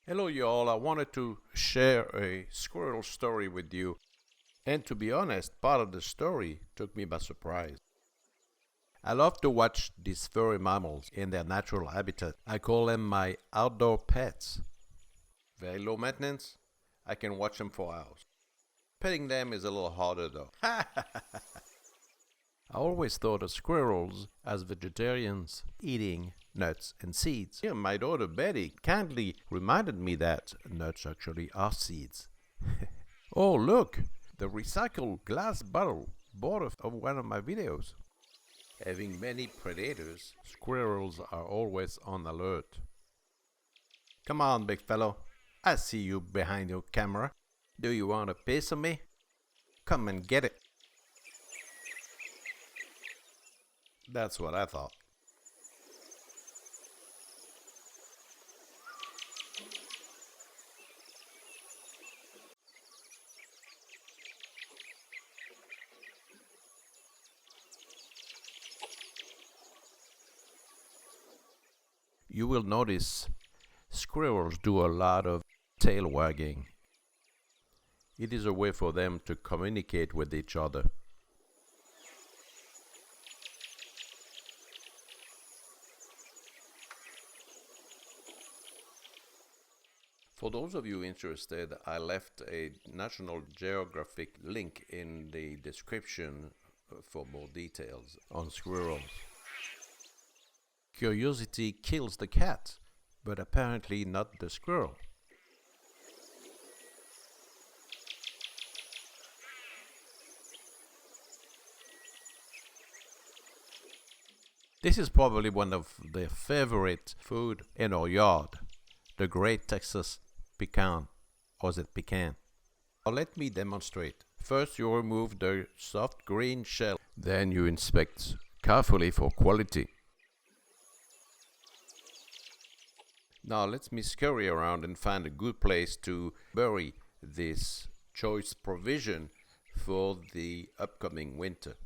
Hello, y'all. I wanted to share a squirrel story with you. And to be honest, part of the story took me by surprise. I love to watch these furry mammals in their natural habitat. I call them my outdoor pets. Very low maintenance. I can watch them for hours. Petting them is a little harder though. I always thought of squirrels as vegetarians eating nuts and seeds. Yeah, my daughter Betty kindly reminded me that nuts actually are seeds. Oh, look! The recycled glass bottle bought of one of my videos. Having many predators, squirrels are always on alert. Come on, big fellow. I see you behind your camera. Do you want a piece of me? Come and get it. That's what I thought. You will notice squirrels do a lot of tail wagging. It is a way for them to communicate with each other. For those of you interested, I left a National Geographic link in the description for more details on squirrels. Curiosity kills the cat, but apparently not the squirrel. This is probably one of their favorite food in our yard, the great Texas pecan, or is it pecan? Now let me demonstrate. First you remove the soft green shell, then you inspect carefully for quality. Now let me scurry around and find a good place to bury this choice provision for the upcoming winter.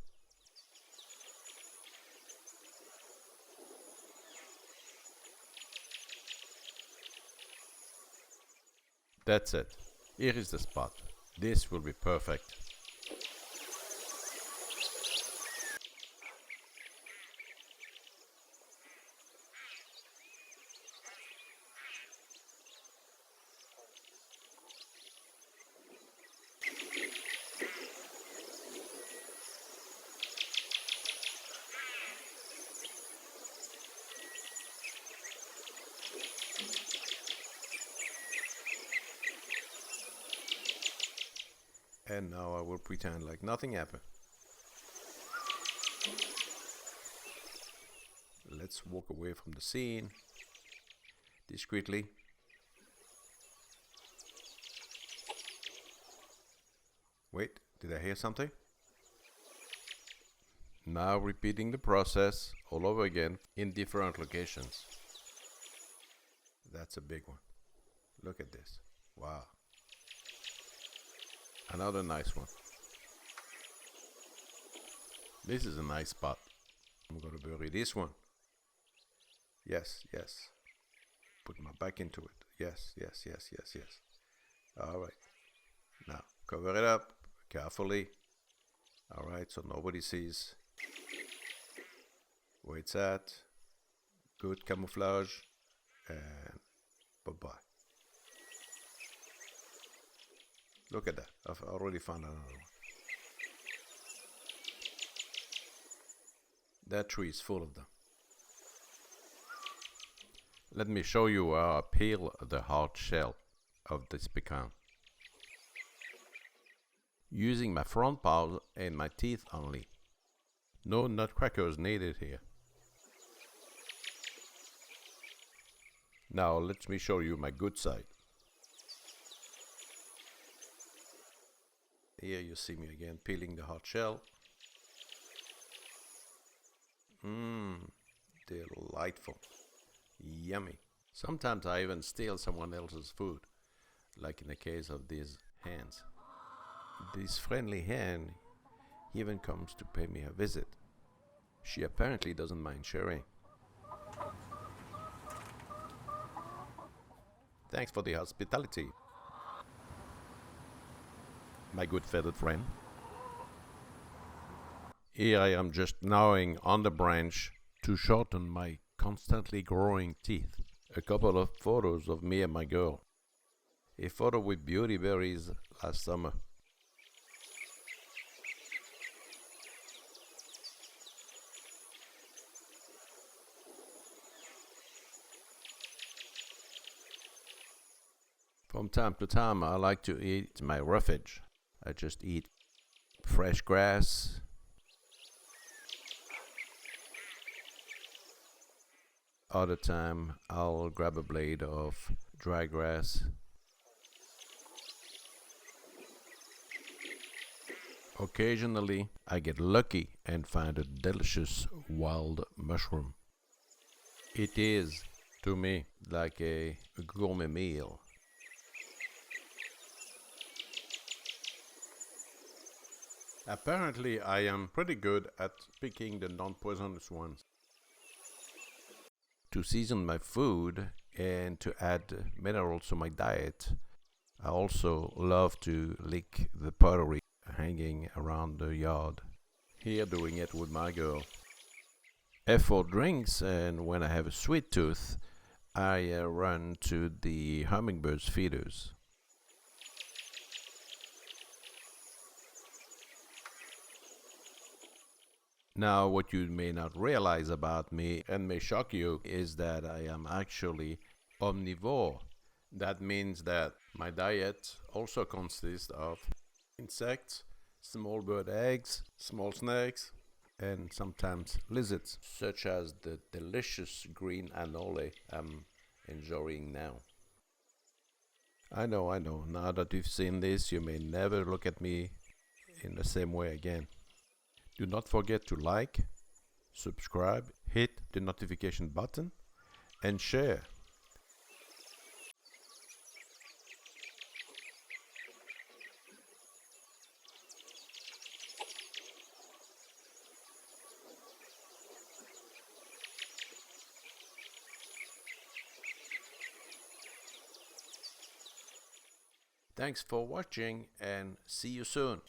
That's it. Here is the spot. This will be perfect. And now I will pretend like nothing happened. Let's walk away from the scene discreetly. Wait, did I hear something? Now repeating the process all over again in different locations. That's a big one. Look at this. Wow. Another nice one. This is a nice spot. I'm going to bury this one. Yes, yes. Put my back into it. Yes, yes, yes, yes, yes. All right. Now, cover it up carefully. All right, so nobody sees where it's at. Good camouflage. And bye-bye. Look at that. I've already found another one. That tree is full of them. Let me show you how I peel the hard shell of this pecan. Using my front paws and my teeth only. No nutcrackers needed here. Now let me show you my good side. Here you see me again peeling the hard shell. Delightful. Yummy. Sometimes I even steal someone else's food, like in the case of these hens. This friendly hen even comes to pay me a visit. She apparently doesn't mind sharing. Thanks for the hospitality, my good feathered friend. Here I am just gnawing on the branch to shorten my constantly growing teeth. A couple of photos of me and my girl. A photo with beauty berries last summer. From time to time, I like to eat my roughage. I just eat fresh grass. Other time, I'll grab a blade of dry grass. Occasionally, I get lucky and find a delicious wild mushroom. It is, to me, like a gourmet meal. Apparently, I am pretty good at picking the non-poisonous ones. To season my food and to add minerals to my diet, I also love to lick the pottery hanging around the yard. Here doing it with my girl. As for drinks, and when I have a sweet tooth, I run to the hummingbird's feeders. Now, what you may not realize about me and may shock you is that I am actually omnivore. That means that my diet also consists of insects, small bird eggs, small snakes, and sometimes lizards, such as the delicious green anole I'm enjoying now. I know. Now that you've seen this, you may never look at me in the same way again. Do not forget to like, subscribe, hit the notification button, and share. Thanks for watching and see you soon.